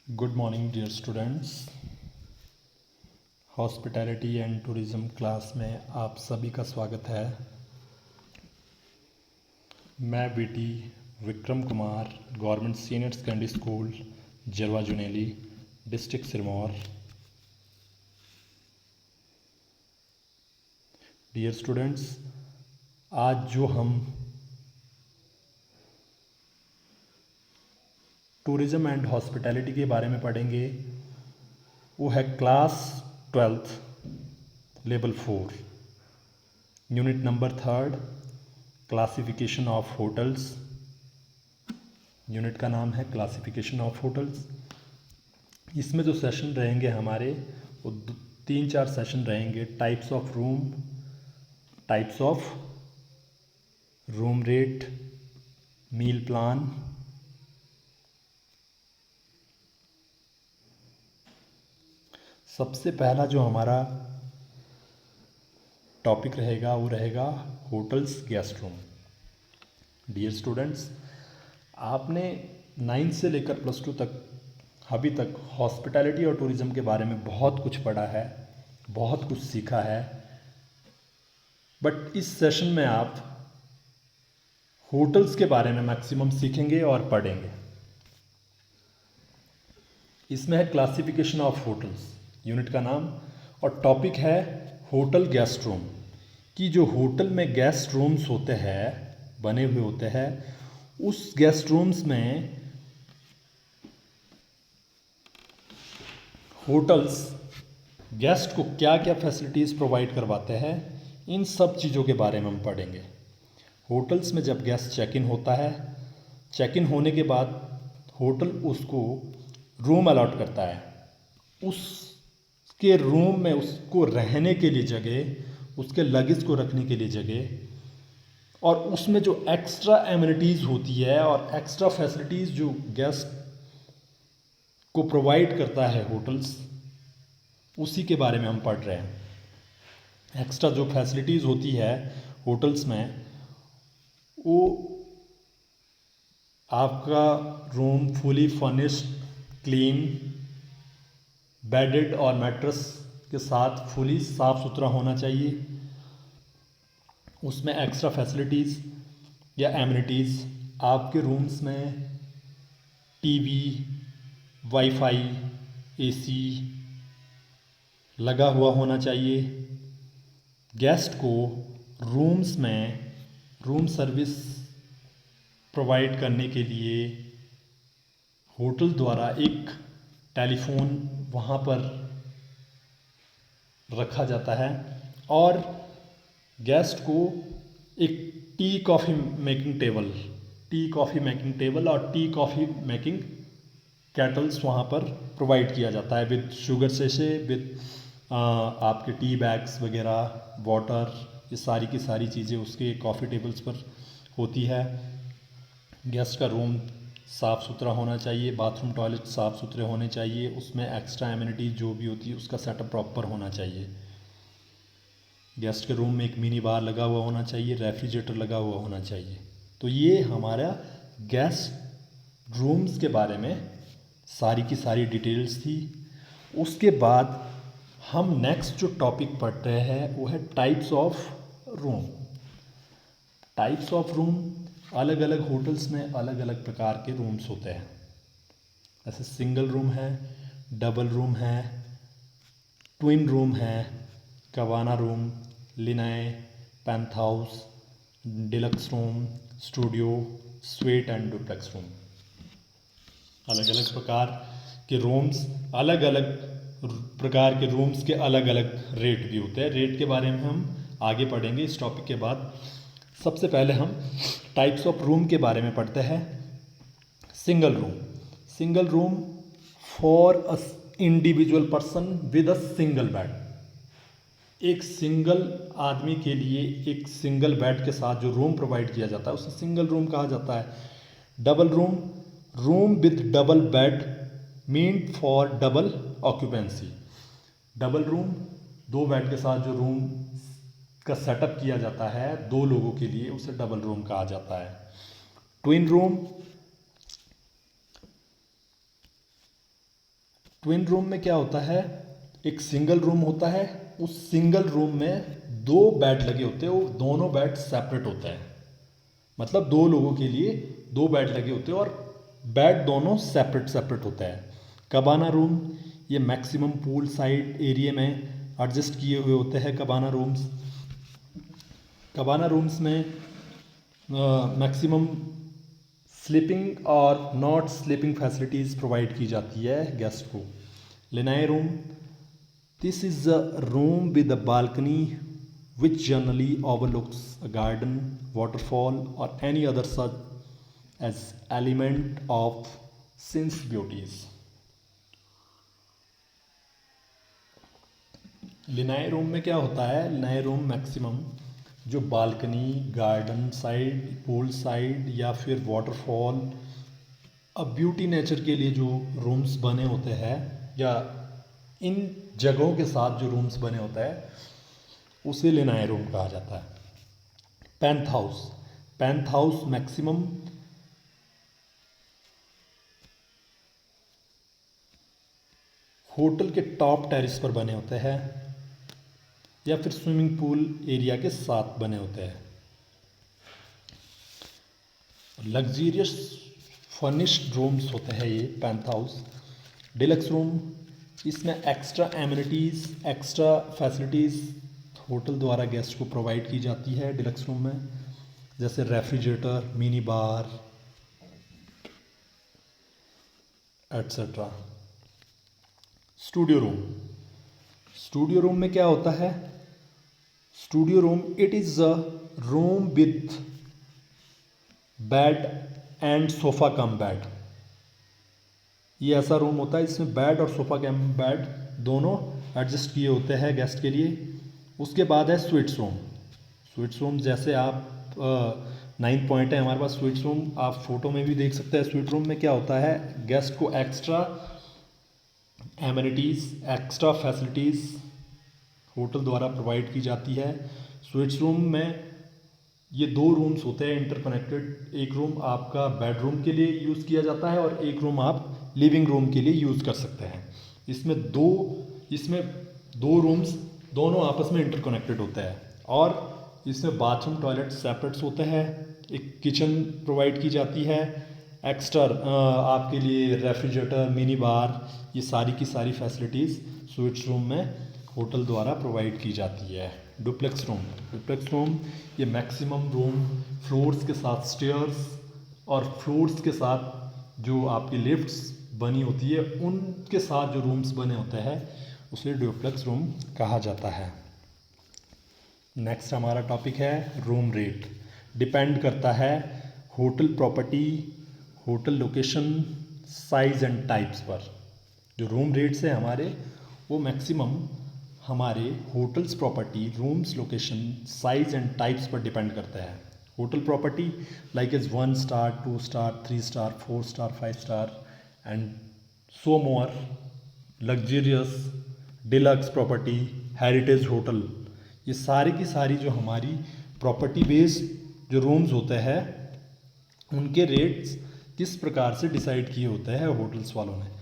Good morning dear students. Hospitality and tourism class में आप सभी का स्वागत है। मैं BT Vikram Kumar, government senior secondary school Jalwa Juneli, district Sirmaur. Dear students, आज जो हम टूरिज़्म एंड हॉस्पिटैलिटी के बारे में पढ़ेंगे वो है class 12th level 4, unit number 3, classification of hotels. Unit का नाम है क्लासिफिकेशन ऑफ होटल्स। इसमें जो सेशन रहेंगे हमारे वो 3-4 सेशन रहेंगे। Types of room, types of room rate, meal plan, सबसे पहला जो हमारा टॉपिक रहेगा वो रहेगा hotels guest room. Dear students, आपने 9 से लेकर +2 तक अभी तक हॉस्पिटैलिटी और टूरिज़्म के बारे में बहुत कुछ पढ़ा है, बहुत कुछ सीखा है। बट इस सेशन में आप होटल्स के बारे में मैक्सिमम सीखेंगे और पढ़ेंगे। इसमें है क्लासिफिकेशन ऑफ होटल्स, यूनिट का नाम, और टॉपिक है होटल गेस्ट रूम। कि जो होटल में गेस्ट रूम्स होते हैं, बने हुए होते हैं, उस गेस्ट रूम्स में होटल्स गेस्ट को क्या क्या फैसिलिटीज़ प्रोवाइड करवाते हैं, इन सब चीज़ों के बारे में हम पढ़ेंगे। होटल्स में जब गेस्ट चेक इन होता है, चेक इन होने के बाद होटल उसको रूम अलॉट करता है। उसके रूम में उसको रहने के लिए जगह, उसके लगेज को रखने के लिए जगह, और उसमें जो एक्स्ट्रा एमिनिटीज़ होती है और एक्स्ट्रा फैसिलिटीज़ जो गेस्ट को प्रोवाइड करता है होटल्स, उसी के बारे में हम पढ़ रहे हैं। एक्स्ट्रा जो फैसिलिटीज़ होती है होटल्स में, वो आपका room fully furnished, clean, bedded और मैट्रेस के साथ फुली साफ़ सुथरा होना चाहिए। उसमें एक्स्ट्रा फैसिलिटीज़ या एमिनिटीज़, आपके रूम्स में टीवी, वाईफाई, एसी लगा हुआ होना चाहिए। गेस्ट को रूम्स में रूम सर्विस प्रोवाइड करने के लिए होटल द्वारा एक टेलीफोन वहाँ पर रखा जाता है, और गेस्ट को एक टी कॉफ़ी मेकिंग टेबल और टी कॉफ़ी मेकिंग कैटल्स वहाँ पर प्रोवाइड किया जाता है, विद शुगर सेशे, विद आपके टी बैग्स वगैरह, वाटर, ये सारी की सारी चीज़ें उसके कॉफ़ी टेबल्स पर होती है। गेस्ट का रूम साफ़ सुथरा होना चाहिए, बाथरूम टॉयलेट साफ़ सुथरे होने चाहिए, उसमें एक्स्ट्रा एमिनिटीज़ जो भी होती है उसका सेटअप प्रॉपर होना चाहिए। गेस्ट के रूम में एक मिनी बार लगा हुआ होना चाहिए, रेफ्रिजरेटर लगा हुआ होना चाहिए। तो ये हमारा गेस्ट रूम्स के बारे में सारी की सारी डिटेल्स थी। उसके बाद हम नेक्स्ट जो टॉपिक पढ़ रहे हैं वो है types of room. Types of room, अलग अलग होटल्स में अलग अलग प्रकार के रूम्स होते हैं। जैसे सिंगल रूम है, डबल रूम है, ट्विन रूम है, cabana room, lanai, penthouse, deluxe room, studio, suite and duplex room. अलग अलग प्रकार के रूम्स, अलग अलग प्रकार के रूम्स के अलग अलग रेट भी होते हैं। रेट के बारे में हम आगे पढ़ेंगे इस टॉपिक के बाद। सबसे पहले हम टाइप्स ऑफ रूम के बारे में पढ़ते हैं। Single room for a individual person with a single bed. एक सिंगल आदमी के लिए एक सिंगल बेड के साथ जो रूम प्रोवाइड किया जाता है उसे सिंगल रूम कहा जाता है। Double room with double bed mean for double occupancy. Double room, 2 bed के साथ जो रूम का सेटअप किया जाता है 2 लोगों के लिए, उसे डबल रूम कहा जाता है। ट्विन रूम ट्विन रूम में क्या होता है, एक सिंगल रूम होता है, उस सिंगल रूम में 2 बेड लगे होते हैं, वो दोनों बेड सेपरेट होते हैं, मतलब 2 लोगों के लिए 2 बेड लगे होते हैं और बेड दोनों सेपरेट सेपरेट होता है। कबाना रूम, ये मैक्सिमम पूल साइड एरिया में एडजस्ट किए हुए होते हैं कबाना रूम्स। कबाना रूम्स में मैक्सिमम स्लीपिंग और नॉट स्लीपिंग फैसिलिटीज़ प्रोवाइड की जाती है गेस्ट को। Lanai room, this is a room with a balcony which generally overlooks a garden, waterfall or any other such as element of scene's beauties. Lanai room में क्या होता है, lanai room maximum जो balcony, garden side, pool side या फिर waterfall, अब beauty nature के लिए जो रूम्स बने होते हैं या इन जगहों के साथ जो रूम्स बने होते हैं उसे लिनाए रूम कहा जाता है। पेंथ हाउस, पेंथ हाउस मैक्सिमम होटल के टॉप टेरिस पर बने होते हैं या फिर स्विमिंग पूल एरिया के साथ बने होते हैं। लग्जीरियस फर्निश्ड रूम्स होते हैं ये पेंथ हाउस। डिलक्स रूम, इसमें extra amenities, extra facilities hotel द्वारा गेस्ट को प्रोवाइड की जाती है डिलक्स रूम में, जैसे refrigerator, mini bar etcetera. Studio room, studio room में क्या होता है, studio room it is a room with bed and sofa cum bed. ये ऐसा रूम होता है जिसमें बेड और सोफ़ा कम बेड दोनों एडजस्ट किए होते हैं गेस्ट के लिए। उसके बाद है स्वीट्स रूम। स्वीट्स रूम जैसे आप 9th पॉइंट है हमारे पास स्वीट्स रूम, आप फोटो में भी देख सकते हैं। स्वीट रूम में क्या होता है, गेस्ट को extra amenities, extra facilities hotel द्वारा प्रोवाइड की जाती है। स्वीट्स रूम में ये 2 रूम्स होते हैं इंटरकनेक्टेड, एक रूम आपका बेडरूम के लिए यूज़ किया जाता है और एक रूम आप लिविंग रूम के लिए यूज़ कर सकते हैं। इसमें दो रूम्स दोनों आपस में इंटरकनेक्टेड होते हैं और इसमें बाथरूम टॉयलेट सेपरेट्स होते हैं, एक किचन प्रोवाइड की जाती है, एक्स्ट्रा आपके लिए रेफ्रिजरेटर, मिनी बार, ये सारी की सारी फैसिलिटीज़ स्वीट्स रूम में होटल द्वारा प्रोवाइड की जाती है। डुप्लेक्स रूम, डुप्लेक्स रूम ये मैक्सिमम रूम फ्लोर्स के साथ स्टेयर्स और फ्लोर्स के साथ जो आपकी लिफ्ट्स बनी होती है उनके साथ जो रूम्स बने होते हैं उसे डुप्लेक्स रूम कहा जाता है। नेक्स्ट हमारा टॉपिक है रूम रेट। डिपेंड करता है hotel property, hotel location, size and types पर। जो रूम रेट्स है हमारे वो मैक्सिमम हमारे hotels property, rooms location, size and types पर डिपेंड करता है। Hotel property like is 1 star, 2 star, 3 star, 4 star, 5 star and so more. Luxurious, deluxe property, heritage hotel, ये सारी की सारी जो हमारी प्रॉपर्टी बेस्ड जो रूम्स होते हैं उनके रेट्स किस प्रकार से डिसाइड किए होते हैं होटल्स वालों ने।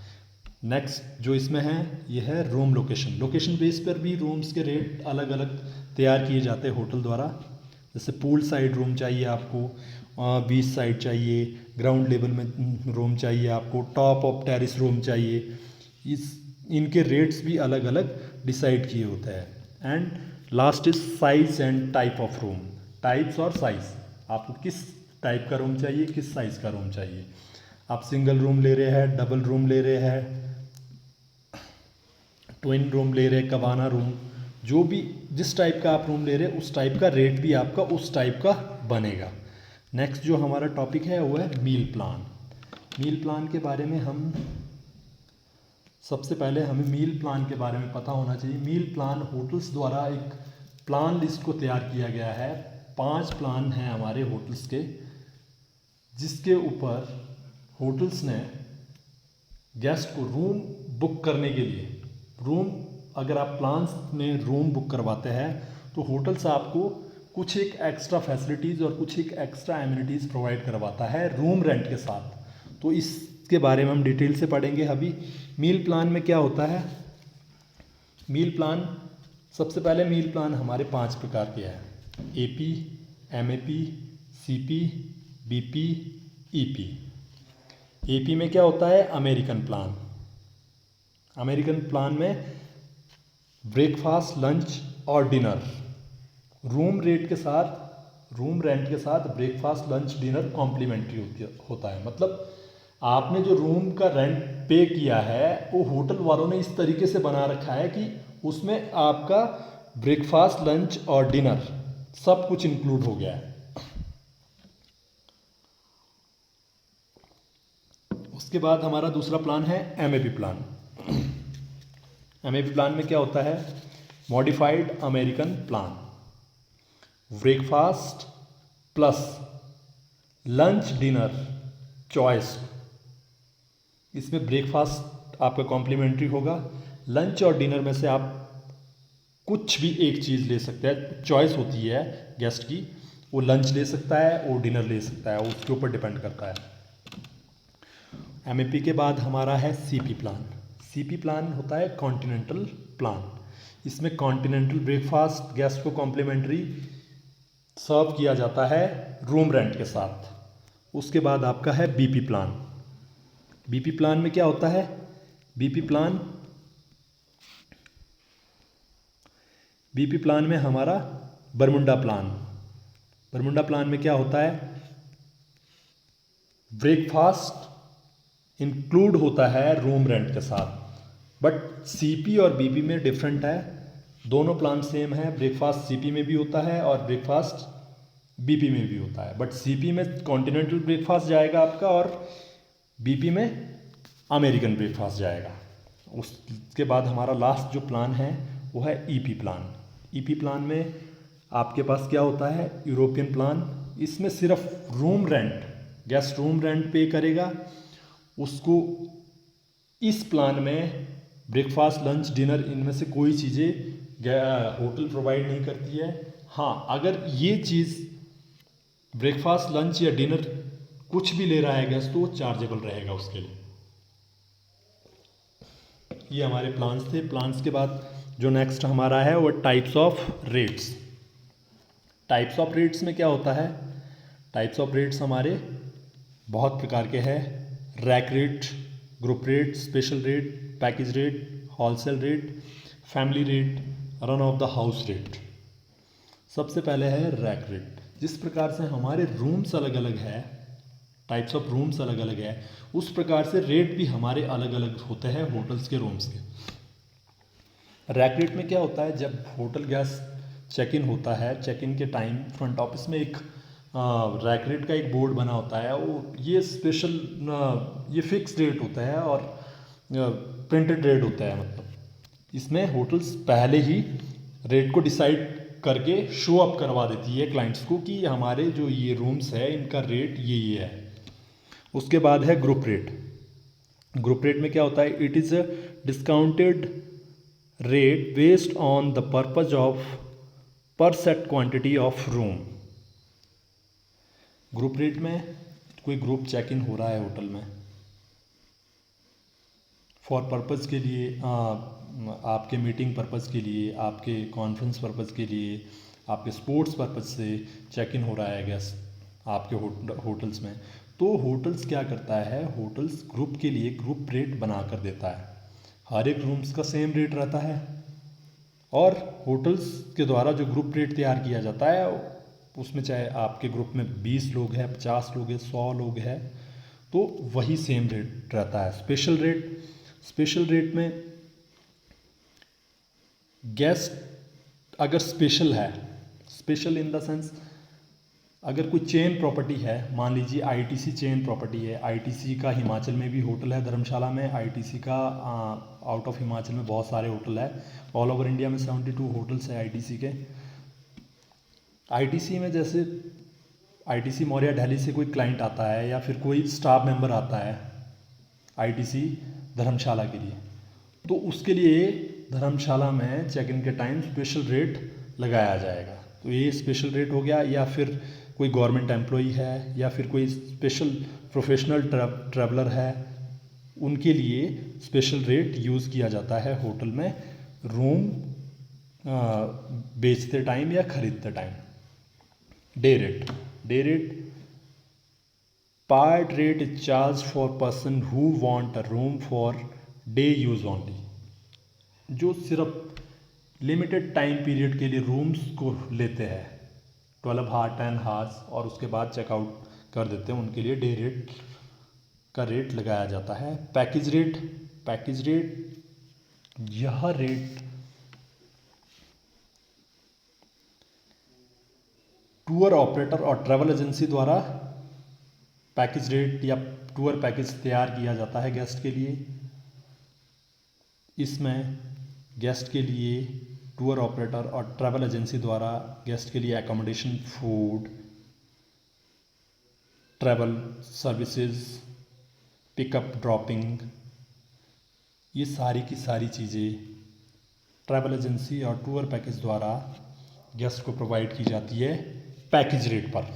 नेक्स्ट जो इसमें है ये है रूम लोकेशन। लोकेशन बेस पर भी रूम्स के रेट अलग अलग तैयार किए जाते हैं होटल द्वारा। जैसे पूल साइड रूम चाहिए आपको, बीच साइड चाहिए, ग्राउंड लेवल में रूम चाहिए आपको, टॉप ऑफ टेरिस रूम चाहिए, इनके रेट्स भी अलग अलग डिसाइड किए होते हैं। And last is size and type of room. Types और साइज़, आपको किस टाइप का रूम चाहिए, किस साइज़ का रूम चाहिए। आप सिंगल रूम ले रहे हैं, डबल रूम ले रहे हैं, ट्विन रूम ले रहे हैं, कबाना रूम, जो भी जिस टाइप का आप रूम ले रहे हैं उस टाइप का रेट भी आपका उस टाइप का बनेगा। नेक्स्ट जो हमारा टॉपिक है वो है मील प्लान। मील प्लान के बारे में हम सबसे पहले हमें मील प्लान के बारे में पता होना चाहिए। मील प्लान होटल्स द्वारा एक प्लान लिस्ट को तैयार किया गया है। 5 प्लान हैं हमारे होटल्स के, जिसके ऊपर होटल्स ने गेस्ट को रूम बुक करने के लिए, रूम अगर आप प्लान्स में रूम बुक करवाते हैं तो होटल्स आपको कुछ एक एक्स्ट्रा फैसिलिटीज़ और कुछ एक एक्स्ट्रा एमिनिटीज़ प्रोवाइड करवाता है रूम रेंट के साथ। तो इस इसके बारे में हम डिटेल से पढ़ेंगे अभी। मील प्लान में क्या होता है? मील प्लान, सबसे पहले मील प्लान हमारे 5 प्रकार के हैं: AP, MAP, CP, BP, EP। AP में क्या होता है? American plan. अमेरिकन प्लान में ब्रेकफास्ट, लंच और डिनर रूम रेंट के साथ ब्रेकफास्ट, लंच, डिनर कॉम्प्लीमेंट्री होता है। मतलब आपने जो रूम का रेंट पे किया है वो होटल वालों ने इस तरीके से बना रखा है कि उसमें आपका ब्रेकफास्ट, लंच और डिनर सब कुछ इंक्लूड हो गया है। उसके बाद हमारा दूसरा प्लान है MAP प्लान। MAP प्लान में क्या होता है? Modified American plan. Breakfast plus lunch, dinner choice. इसमें ब्रेकफास्ट आपका कॉम्प्लीमेंट्री होगा, लंच और डिनर में से आप कुछ भी एक चीज़ ले सकते हैं। चॉइस होती है गेस्ट की, वो लंच ले सकता है, वो डिनर ले सकता है, उसके ऊपर डिपेंड करता है। MAP के बाद हमारा है CP प्लान। CP प्लान होता है कॉन्टिनेंटल प्लान। इसमें कॉन्टिनेंटल ब्रेकफास्ट गेस्ट को कॉम्प्लीमेंट्री सर्व किया जाता है रूम रेंट के साथ। उसके बाद आपका है BP प्लान। BP प्लान में क्या होता है? BP प्लान में हमारा बरमुंडा प्लान। बरमुंडा प्लान में क्या होता है? ब्रेकफास्ट इंक्लूड होता है रूम रेंट के साथ, बट CP और BP में डिफरेंट है। दोनों प्लान सेम है, ब्रेकफास्ट CP में भी होता है और ब्रेकफास्ट BP में भी होता है, बट CP में कॉन्टिनेंटल ब्रेकफास्ट जाएगा आपका और BP में अमेरिकन ब्रेकफास्ट जाएगा। उसके बाद हमारा लास्ट जो प्लान है वो है EP प्लान। EP प्लान में आपके पास क्या होता है? European plan. इसमें सिर्फ room rent, guest room rent पे करेगा, उसको इस प्लान में ब्रेकफास्ट, लंच, डिनर इनमें से कोई चीज़ें होटल प्रोवाइड नहीं करती है। हाँ, अगर ये चीज़ ब्रेकफास्ट, लंच या डिनर कुछ भी ले रहा है गेस्ट तो वो चार्जेबल रहेगा उसके लिए। ये हमारे प्लान्स थे। प्लान्स के बाद जो नेक्स्ट हमारा है वो types of rates. Types of rates में क्या होता है? टाइप्स ऑफ रेट्स हमारे बहुत प्रकार के हैं। Rack rate, group rate, special rate, package rate, wholesale rate, family rate, run of the house rate. सबसे पहले है रैक रेट। जिस प्रकार से हमारे रूम्स अलग अलग है, टाइप्स ऑफ रूम्स अलग अलग है, उस प्रकार से रेट भी हमारे अलग अलग होते हैं होटल्स के रूम्स के। रैक रेट में क्या होता है? जब होटल गेस्ट चेक इन होता है, चेक इन के टाइम फ्रंट ऑफिस में एक रैक रेट का एक बोर्ड बना होता है। वो ये स्पेशल ये फिक्स रेट होता है और प्रिंटेड रेट होता है। मतलब इसमें होटल्स पहले ही रेट को डिसाइड करके शो अप करवा देती है क्लाइंट्स को कि हमारे जो ये रूम्स है इनका रेट ये है। उसके बाद है ग्रुप रेट। ग्रुप रेट में क्या होता है? It is a discounted rate based on the purpose of per set quantity of room. Group rate में कोई ग्रुप चेक इन हो रहा है होटल में फॉर पर्पज़ के लिए, आपके मीटिंग पर्पज़ के लिए, आपके कॉन्फ्रेंस पर्पज़ के लिए, आपके स्पोर्ट्स पर्पज़ से चेक इन हो रहा है गेस्ट आपके होटल्स में, तो होटल्स क्या करता है? होटल्स ग्रुप के लिए ग्रुप रेट बना कर देता है। हर एक रूम्स का सेम रेट रहता है और होटल्स के द्वारा जो ग्रुप रेट तैयार किया जाता है उसमें चाहे आपके ग्रुप में 20 लोग हैं, 50 लोग हैं, 100 लोग हैं, तो वही सेम रेट रहता है। स्पेशल रेट में गेस्ट अगर स्पेशल है, स्पेशल इन द सेंस अगर कोई चेन प्रॉपर्टी है, मान लीजिए ITC चेन प्रॉपर्टी है। ITC का हिमाचल में भी होटल है, धर्मशाला में। ITC का आउट ऑफ हिमाचल में बहुत सारे होटल है। ऑल ओवर इंडिया में 72 होटल्स है ITC के। ITC में जैसे ITC मौर्या दिल्ली से कोई क्लाइंट आता है या फिर कोई स्टाफ मेंबर आता है ITC धर्मशाला के लिए, तो उसके लिए धर्मशाला में चेक इन के टाइम स्पेशल रेट लगाया जाएगा। तो ये स्पेशल रेट हो गया। या फिर कोई गवर्नमेंट एम्प्लॉई है या फिर कोई स्पेशल प्रोफेशनल ट्रैवलर है उनके लिए स्पेशल रेट यूज़ किया जाता है होटल में रूम बेचते टाइम या ख़रीदते time. Day rate part rate is charge for person who want a room for day use only, जो सिर्फ लिमिटेड टाइम पीरियड के लिए रूम्स को लेते हैं 12 हार 10 हार्स और उसके बाद चेकआउट कर देते हैं, उनके लिए डे रेट का रेट लगाया जाता है। पैकेज रेट यह रेट टूर ऑपरेटर और ट्रैवल एजेंसी द्वारा पैकेज रेट या टूर पैकेज तैयार किया जाता है गेस्ट के लिए। इसमें गेस्ट के लिए टूर ऑपरेटर और ट्रैवल एजेंसी द्वारा गेस्ट के लिए accommodation, food, travel services, pickup dropping, ये सारी की सारी चीज़ें ट्रैवल एजेंसी और टूर पैकेज द्वारा गेस्ट को प्रोवाइड की जाती है पैकेज रेट पर।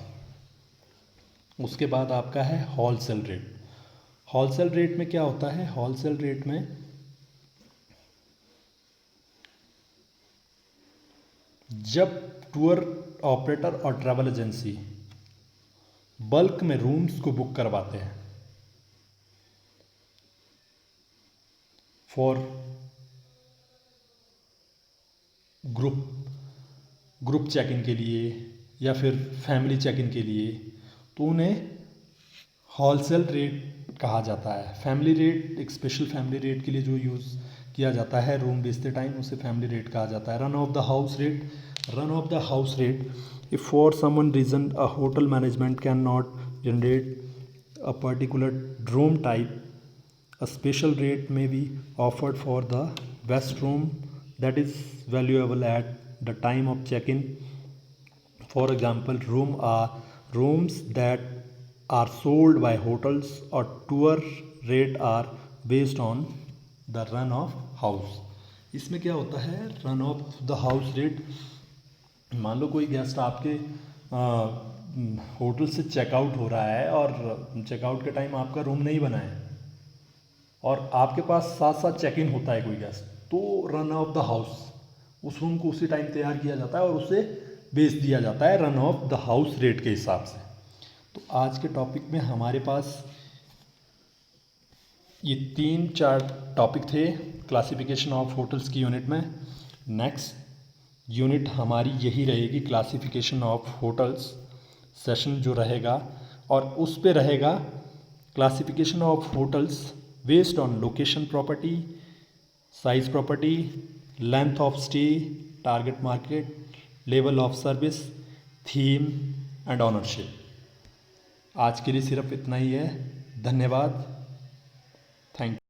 उसके बाद आपका है होलसेल रेट। होलसेल रेट में क्या होता है? होलसेल रेट में जब टूर ऑपरेटर और ट्रैवल एजेंसी बल्क में रूम्स को बुक करवाते हैं फॉर ग्रुप चेक इन के लिए या फिर फैमिली चेक इन के लिए, तो उन्हें होलसेल रेट कहा जाता है। फैमिली रेट एक स्पेशल फैमिली रेट के लिए जो यूज़ किया जाता है रूम बेचते टाइम, उसे फैमिली रेट कहा जाता है। Run of the house rate if for someone reason a hotel management can not generate a particular room type, a special rate may be offered for the best room that is valuable at the time of check-in. For example, rooms that are sold by hotels or tour rate are based on the run of house. इसमें क्या होता है? Run of the house rate, मान लो कोई guest आपके hotel से checkout हो रहा है और चेकआउट के टाइम आपका रूम नहीं बना है और आपके पास साथ साथ चेक इन होता है कोई गेस्ट, तो रन ऑफ द हाउस उस रूम को उसी टाइम तैयार किया जाता है और उसे बेच दिया जाता है run of the house rate के हिसाब से। तो आज के टॉपिक में हमारे पास ये 3-4 टॉपिक थे क्लासिफिकेशन ऑफ होटल्स की यूनिट में। नेक्स्ट यूनिट हमारी यही रहेगी, क्लासिफिकेशन ऑफ होटल्स सेशन जो रहेगा, और उस पे रहेगा classification of hotels based on location property, size property, length of stay, target market, level of service, theme and ownership। आज के लिए सिर्फ इतना ही है। धन्यवाद। Thank you.